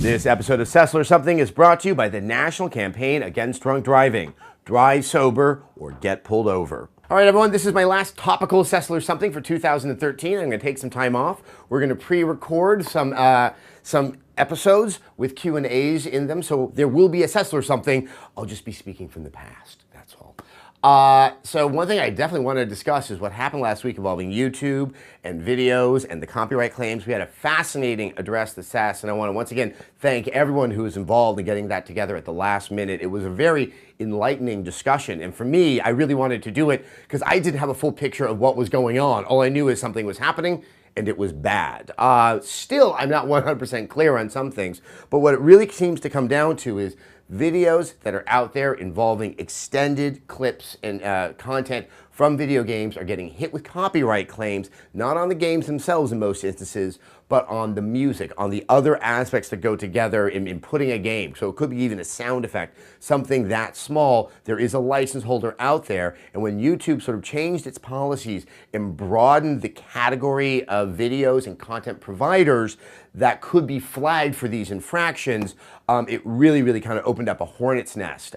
This episode of Cessler Something is brought to you by the National Campaign Against Drunk Driving. Drive sober or get pulled over. All right, everyone, this is my last topical Cessler Something for 2013. I'm going to take some time off. We're going to pre-record some episodes with Q&As in them, so there will be a Cessler Something. I'll just be speaking from the past, that's all. So one thing I definitely want to discuss is what happened last week involving YouTube and videos and the copyright claims. We had a fascinating address to SAS, and I want to once again thank everyone who was involved in getting that together at the last minute. It was a very enlightening discussion, and for me, I really wanted to do it because I didn't have a full picture of what was going on. All I knew is something was happening, and it was bad. Still, I'm not 100% clear on some things, but what it really seems to come down to is videos that are out there involving extended clips and content from video games are getting hit with copyright claims, not on the games themselves in most instances, but on the music, on the other aspects that go together in putting a game. So it could be even a sound effect, something that small. There is a license holder out there, and when YouTube sort of changed its policies and broadened the category of videos and content providers that could be flagged for these infractions, it really kind of opened up a hornet's nest.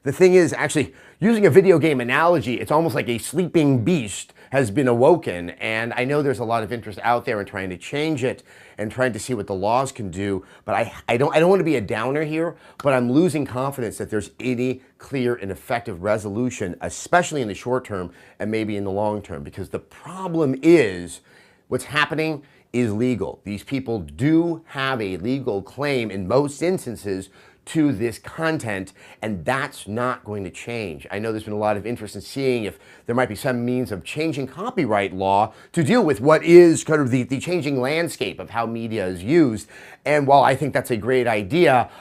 The thing is, actually, using a video game analogy, it's almost like a sleeping beast has been awoken, and I know there's a lot of interest out there in trying to change it and trying to see what the laws can do, but I don't want to be a downer here, but I'm losing confidence that there's any clear and effective resolution, especially in the short term and maybe in the long term, because the problem is what's happening is legal. These people do have a legal claim in most instances to this content, and that's not going to change. I know there's been a lot of interest in seeing if there might be some means of changing copyright law to deal with what is kind of the changing landscape of how media is used. And while I think that's a great idea,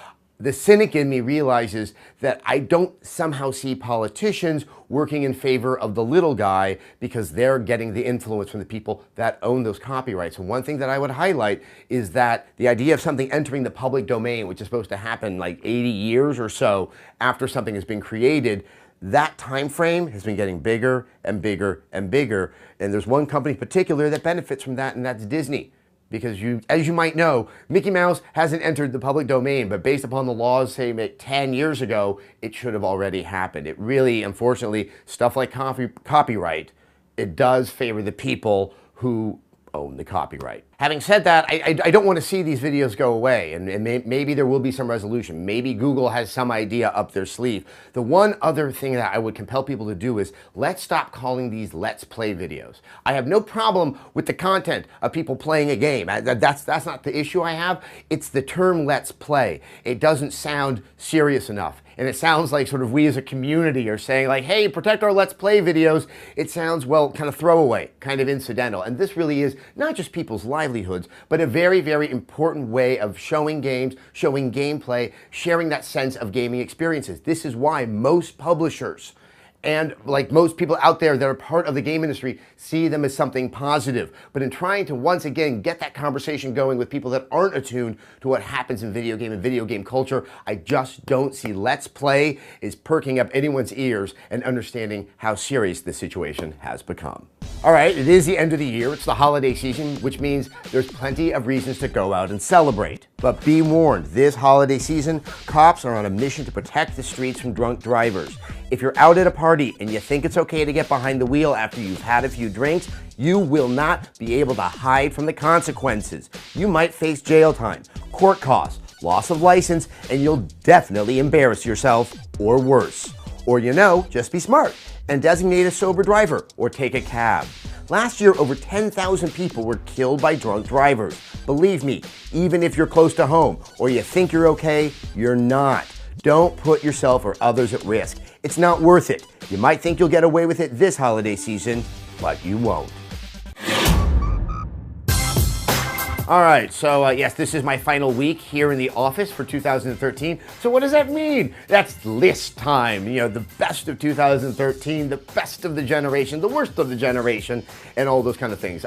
the cynic in me realizes that I don't somehow see politicians working in favor of the little guy because they're getting the influence from the people that own those copyrights. And one thing that I would highlight is that the idea of something entering the public domain, which is supposed to happen like 80 years or so after something has been created, that time frame has been getting bigger and bigger and bigger. And there's one company in particular that benefits from that, and that's Disney. Because as you might know, Mickey Mouse hasn't entered the public domain, but based upon the laws, say, 10 years ago, it should have already happened. It really, unfortunately, stuff like copyright, it does favor the people who own the copyright. Having said that, I don't want to see these videos go away, and maybe there will be some resolution. Maybe Google has some idea up their sleeve. The one other thing that I would compel people to do is let's stop calling these Let's Play videos. I have no problem with the content of people playing a game. That's not the issue I have. It's the term Let's Play. It doesn't sound serious enough. And it sounds like sort of we as a community are saying like, hey, protect our Let's Play videos. It sounds, well, kind of throwaway, kind of incidental. And this really is not just people's livelihoods, but a very important way of showing games, showing gameplay, sharing that sense of gaming experiences. This is why most publishers and like most people out there that are part of the game industry see them as something positive. But in trying to once again get that conversation going with people that aren't attuned to what happens in video game and video game culture, I just don't see Let's Play is perking up anyone's ears and understanding how serious this situation has become. All right, it is the end of the year. It's the holiday season, which means there's plenty of reasons to go out and celebrate. But be warned, this holiday season, cops are on a mission to protect the streets from drunk drivers. If you're out at a party and you think it's okay to get behind the wheel after you've had a few drinks, you will not be able to hide from the consequences. You might face jail time, court costs, loss of license, and you'll definitely embarrass yourself or worse. Or just be smart and designate a sober driver or take a cab. Last year, over 10,000 people were killed by drunk drivers. Believe me, even if you're close to home or you think you're okay, you're not. Don't put yourself or others at risk. It's not worth it. You might think you'll get away with it this holiday season, but you won't. All right, so yes, this is my final week here in the office for 2013. So what does that mean? That's list time. The best of 2013, the best of the generation, the worst of the generation, and all those kind of things.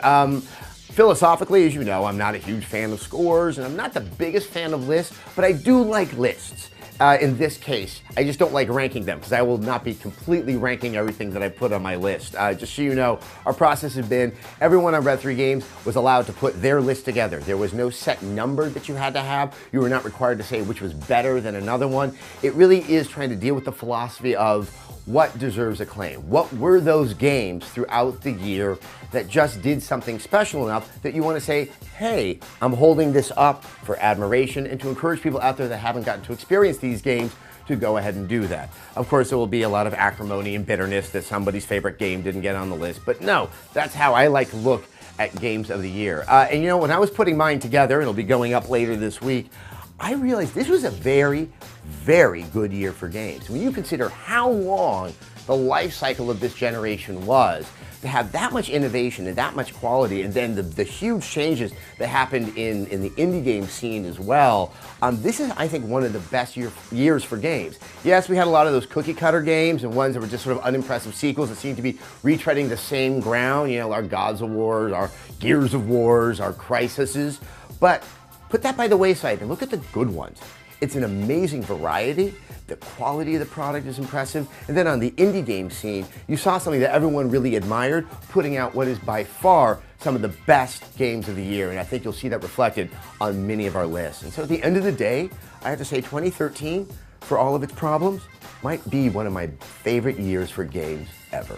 Philosophically, as you know, I'm not a huge fan of scores, and I'm not the biggest fan of lists, but I do like lists. in this case. I just don't like ranking them because I will not be completely ranking everything that I put on my list. Just so you know, our process has been everyone on Red 3 Games was allowed to put their list together. There was no set number that you had to have. You were not required to say which was better than another one. It really is trying to deal with the philosophy of what deserves acclaim. What were those games throughout the year that just did something special enough that you want to say, hey, I'm holding this up for admiration, and to encourage people out there that haven't gotten to experience these games to go ahead and do that. Of course, there will be a lot of acrimony and bitterness that somebody's favorite game didn't get on the list, but no, that's how I like to look at games of the year. And you know, when I was putting mine together, it'll be going up later this week, I realized this was a very, very good year for games. When you consider how long the life cycle of this generation was, to have that much innovation and that much quality, and then the huge changes that happened in the indie game scene as well, this is, I think, one of the best years for games. Yes, we had a lot of those cookie cutter games and ones that were just sort of unimpressive sequels that seemed to be retreading the same ground, you know, our Gods of War, our Gears of Wars, our Crises, but put that by the wayside and look at the good ones. It's an amazing variety. The quality of the product is impressive. And then on the indie game scene, you saw something that everyone really admired, putting out what is by far some of the best games of the year. And I think you'll see that reflected on many of our lists. And so at the end of the day, I have to say 2013, for all of its problems, might be one of my favorite years for games ever.